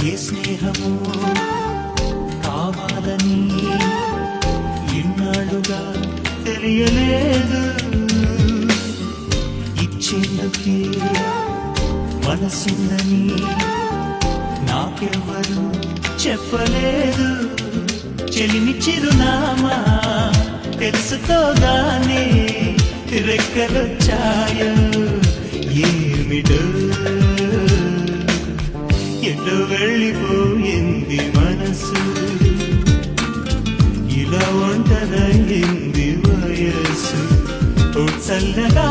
ఏ స్నేహము కావాలని ఇన్నాళ్ళుగా తెలియలేదు. ఇచ్చేందుకే మనసుందని నాకెవ్వరు చెప్పలేదు. చెలిమి చిరునామా తెలుసుకోగానే రెక్కలొచ్చాయో ఏమిటో, ఎటో వెళ్ళిపోయింది మనసు, ఇలా ఒంటరైంది వయస్సు. ఓ చల్లగా